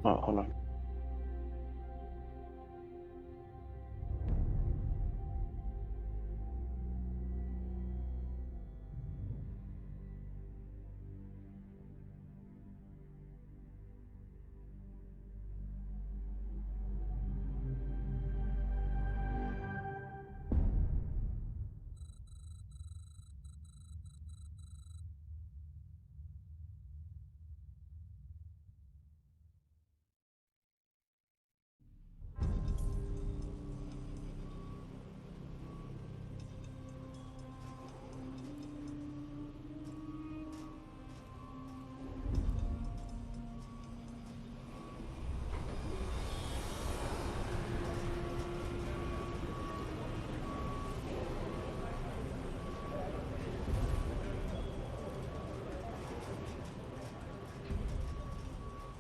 hold on.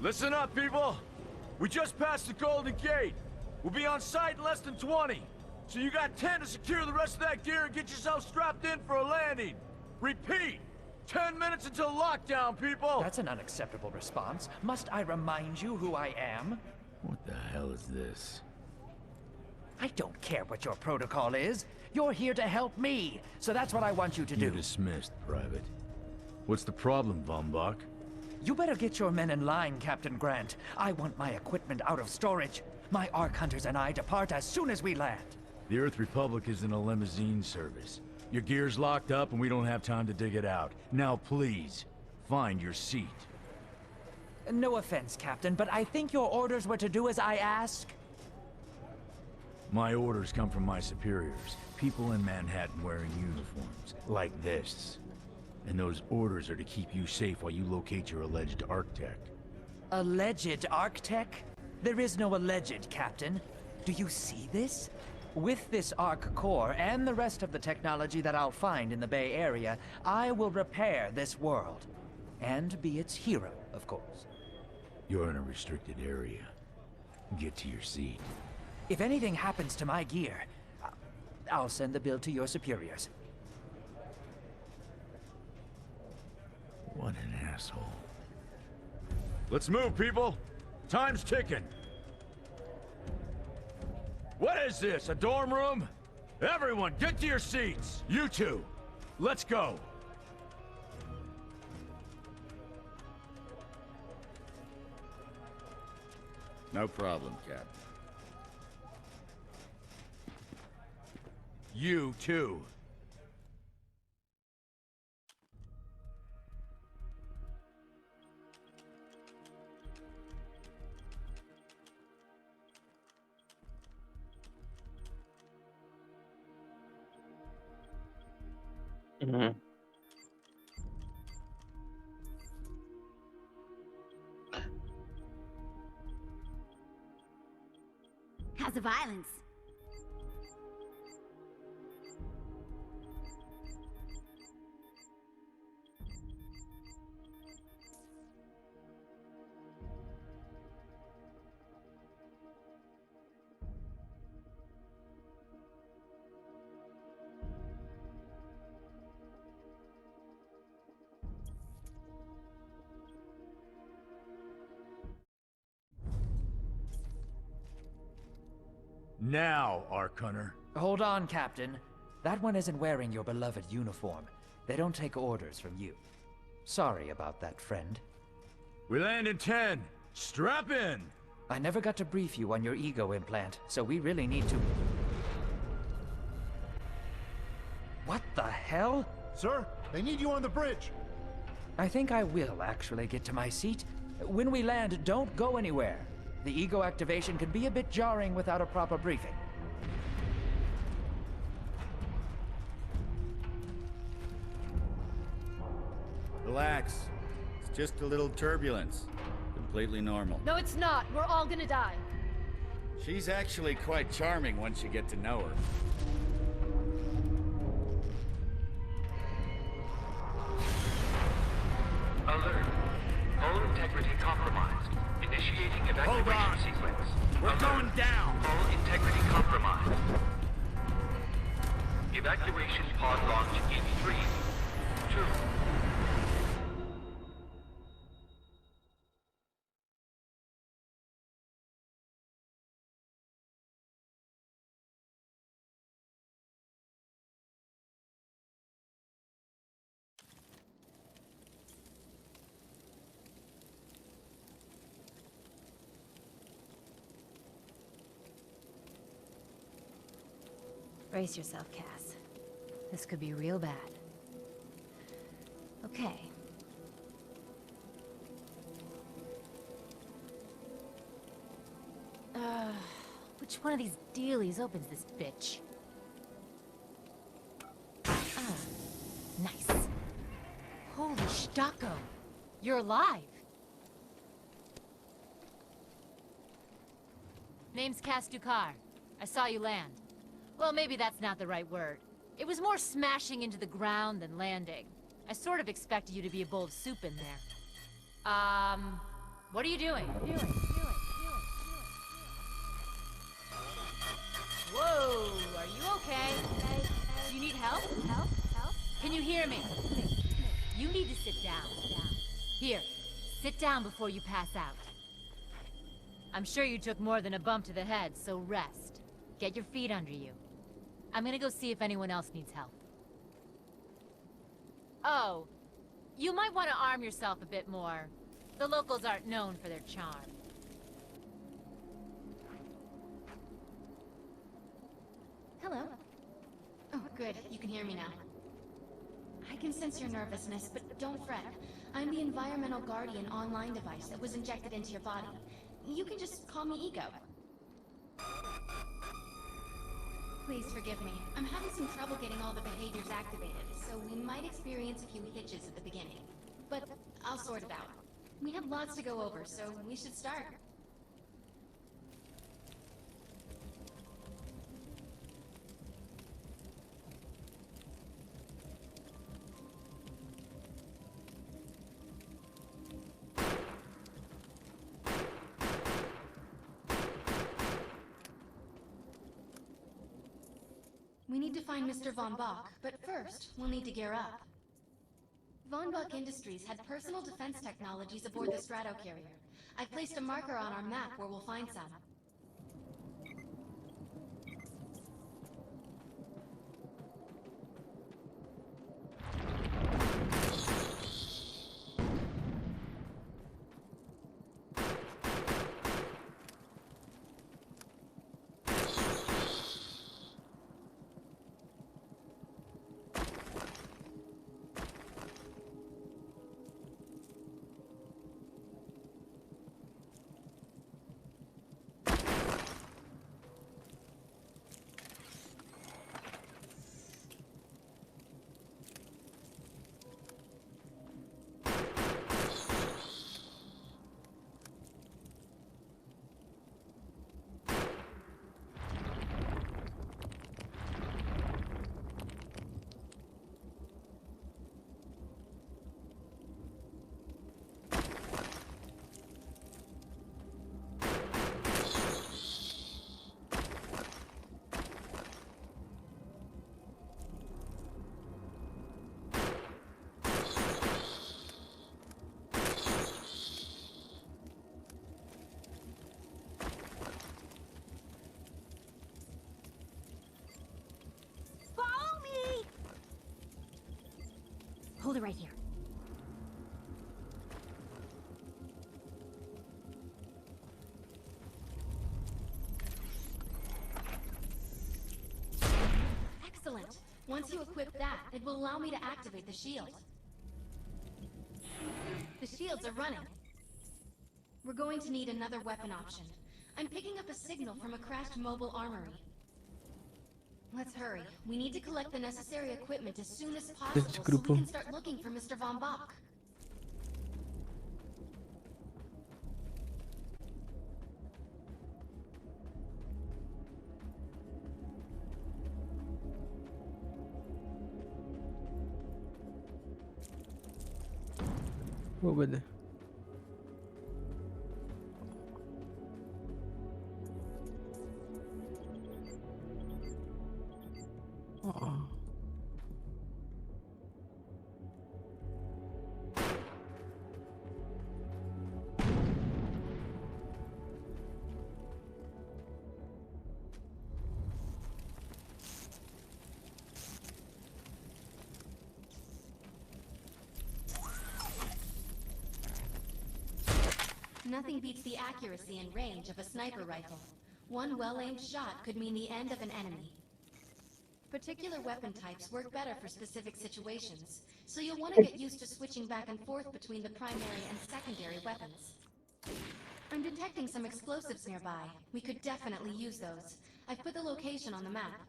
Listen up, people! We just passed the Golden Gate. We'll be on site in less than 20. So you got 10 to secure the rest of that gear and get yourself strapped in for a landing. Repeat! 10 minutes until lockdown, people! That's an unacceptable response. Must I remind you who I am? What the hell is this? I don't care what your protocol is. You're here to help me, so that's what I want you to do. You're dismissed, Private. What's the problem, Von Bach? You better get your men in line, Captain Grant. I want my equipment out of storage. My Ark Hunters and I depart as soon as we land. The Earth Republic is in a limousine service. Your gear's locked up and we don't have time to dig it out. Now please, find your seat. No offense, Captain, but I think your orders were to do as I ask. My orders come from my superiors. People in Manhattan wearing uniforms, like this. And those orders are to keep you safe while you locate your alleged Arc-Tech. Alleged Arc-Tech? There is no alleged, Captain. Do you see this? With this Arc core and the rest of the technology that I'll find in the Bay Area, I will repair this world. And be its hero, of course. You're in a restricted area. Get to your seat. If anything happens to my gear, I'll send the bill to your superiors. What an asshole. Let's move, people! Time's ticking! What is this, a dorm room? Everyone, get to your seats! You two! Let's go! No problem, Cap. You too! Mhm. How's the violence? Now, Arc Hunter. Hold on, Captain. That one isn't wearing your beloved uniform. They don't take orders from you. Sorry about that, friend. We land in 10! Strap in! I never got to brief you on your ego implant, so we really need to... What the hell? Sir, they need you on the bridge. I think I will actually get to my seat. When we land, don't go anywhere. The ego activation can be a bit jarring without a proper briefing. Relax. It's just a little turbulence. Completely normal. No, it's not. We're all gonna die. She's actually quite charming once you get to know her. Alert. Hull integrity compromised. Initiating evacuation sequence. We're Alert. going down! Hull integrity compromised. Evacuation pod launch in 3, 2, Brace yourself, Cass. This could be real bad. Okay. Which one of these dealies opens this bitch? Oh, nice. Holy Stocko! You're alive! Name's Cass Dukar. I saw you land. Well, maybe that's not the right word. It was more smashing into the ground than landing. I sort of expected you to be a bowl of soup in there. What are you doing? Whoa, are you okay? Do you need help? Help? Can you hear me? You need to sit down. Here, sit down before you pass out. I'm sure you took more than a bump to the head, so rest. Get your feet under you. I'm gonna go see if anyone else needs help. Oh, you might want to arm yourself a bit more. The locals aren't known for their charm. Hello. Oh, good. You can hear me now. I can sense your nervousness, but don't fret. I'm the Environmental Guardian online device that was injected into your body. You can just call me Ego. Please forgive me. I'm having some trouble getting all the behaviors activated, so we might experience a few hitches at the beginning. But I'll sort it out. We have lots to go over, so we should start. We need to find Mr. Von Bach, but first, we'll need to gear up. Von Bach Industries had personal defense technologies aboard the Stratocarrier. I've placed a marker on our map where we'll find some. Hold it right here. Excellent. Once you equip that, it will allow me to activate the shield. The shields are running. We're going to need another weapon option. I'm picking up a signal from a crashed mobile armory. Let's hurry. We need to collect the necessary equipment as soon as possible so we can start looking for Mr. Von Bach. वो बंद है Nothing beats the accuracy and range of a sniper rifle. One well-aimed shot could mean the end of an enemy. Particular weapon types work better for specific situations, so you'll want to get used to switching back and forth between the primary and secondary weapons. I'm detecting some explosives nearby. We could definitely use those. I've put the location on the map.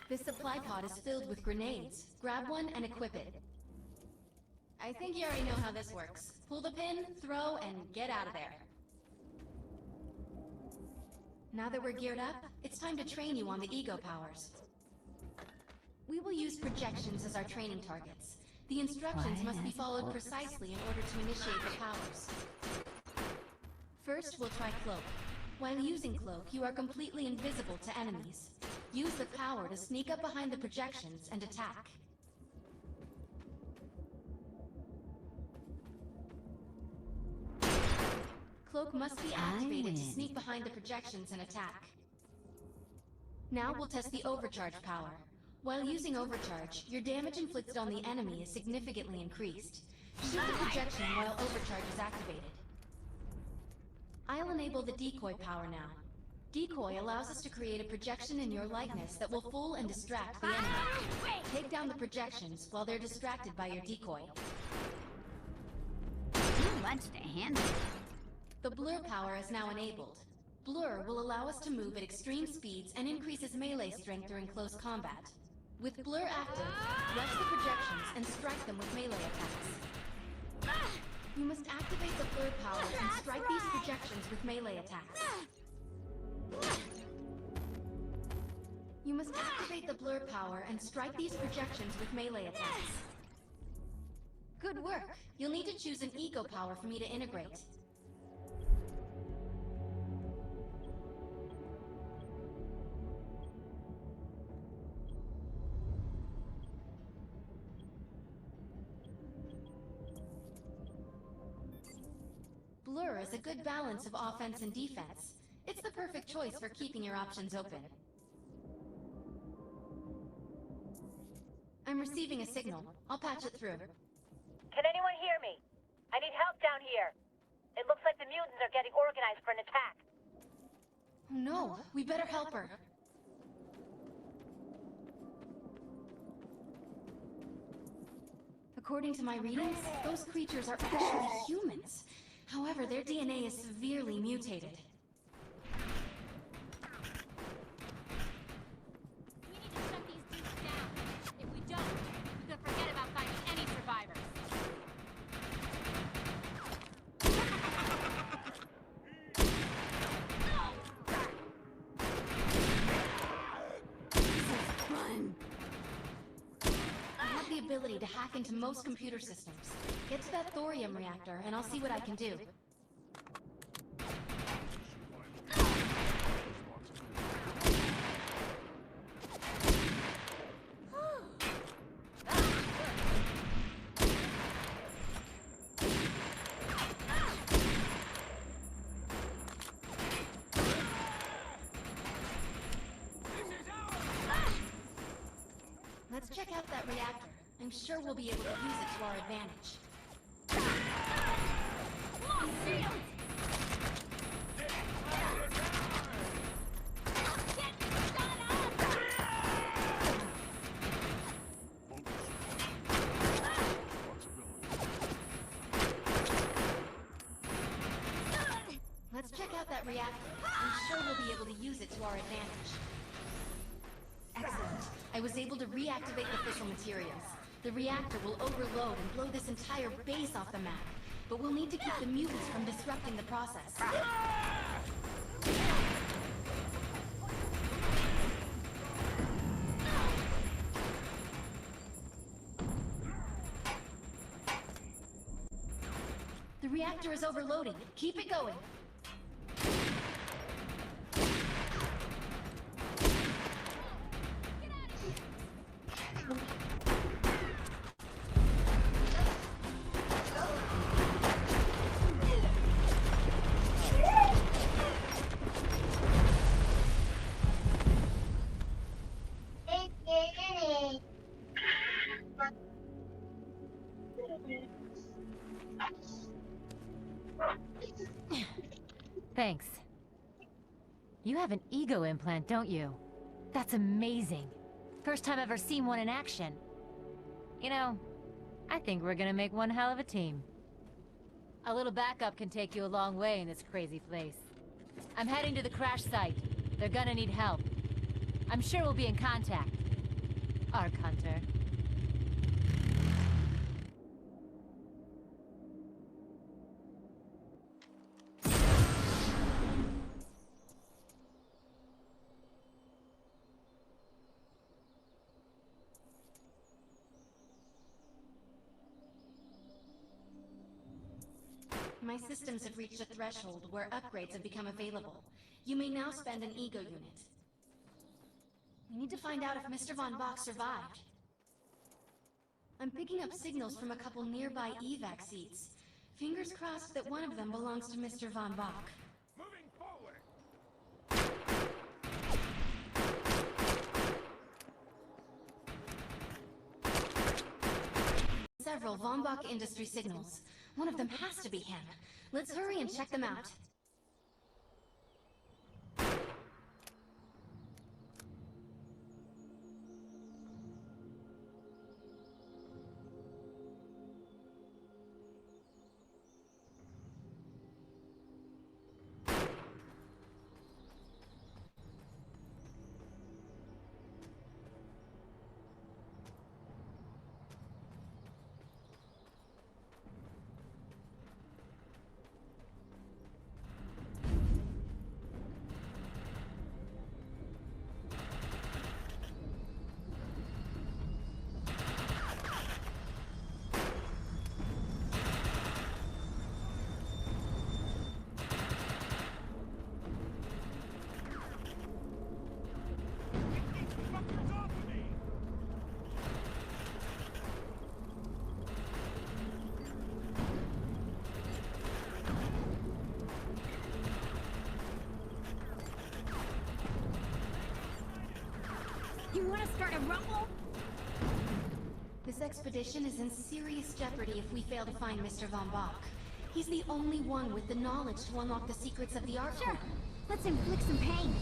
This supply pod is filled with grenades. Grab one and equip it. I think you already know how this works. Pull the pin, throw, and get out of there. Now that we're geared up, it's time to train you on the ego powers. We will use projections as our training targets. The instructions must be followed precisely in order to initiate the powers. First, we'll try Cloak. While using Cloak, you are completely invisible to enemies. Use the power to sneak up behind the projections and attack. Cloak must be activated to sneak behind the projections and attack. Now we'll test the overcharge power. While using overcharge, your damage inflicted on the enemy is significantly increased. Shoot the projection while overcharge is activated. I'll enable the decoy power now. Decoy allows us to create a projection in your likeness that will fool and distract the enemy. Take down the projections while they're distracted by your decoy. Too much to handle. The blur power is now enabled. Blur will allow us to move at extreme speeds and increases melee strength during close combat. With blur active, rush the projections and strike them with melee attacks. You must activate the blur power and strike these projections with melee attacks. You must activate the blur power and strike these projections with melee attacks. Good work. You'll need to choose an ego power for me to integrate. Blur is a good balance of offense and defense. It's the perfect choice for keeping your options open. I'm receiving a signal. I'll patch it through. Can anyone hear me? I need help down here. It looks like the mutants are getting organized for an attack. Oh no, we better help her. According to my readings, those creatures are actually humans. However, their DNA is severely mutated. We need to shut these dudes down. If we don't, we could forget about finding any survivors. I have the ability to hack into most computer systems. Get to that thorium reactor, and I'll see what I can do. Let's check out that reactor. I'm sure we'll be able to use it to our advantage. Let's check out that reactor. I'm sure we'll be able to use it to our advantage. Excellent. I was able to reactivate the fissile materials. The reactor will overload and blow this entire base off the map, but we'll need to keep the mutants from disrupting the process. reactor is overloading. Keep it going. Thanks. You have an ego implant, don't you? That's amazing. First time I've ever seen one in action. You know, I think we're gonna make one hell of a team. A little backup can take you a long way in this crazy place. I'm heading to the crash site. They're gonna need help. I'm sure we'll be in contact. Arc Hunter. My systems have reached a threshold where upgrades have become available. You may now spend an ego unit. We need to find out if Mr. Von Bach survived. I'm picking up signals from a couple nearby evac seats. Fingers crossed that one of them belongs to Mr. Von Bach. Moving forward! Several Von Bach industry signals. One of them has to be him. Let's hurry and check them out. You want to start a rumble? This expedition is in serious jeopardy if we fail to find Mr. Von Bach. He's the only one with the knowledge to unlock the secrets of the Ark Sure. Core. Let's inflict some pain.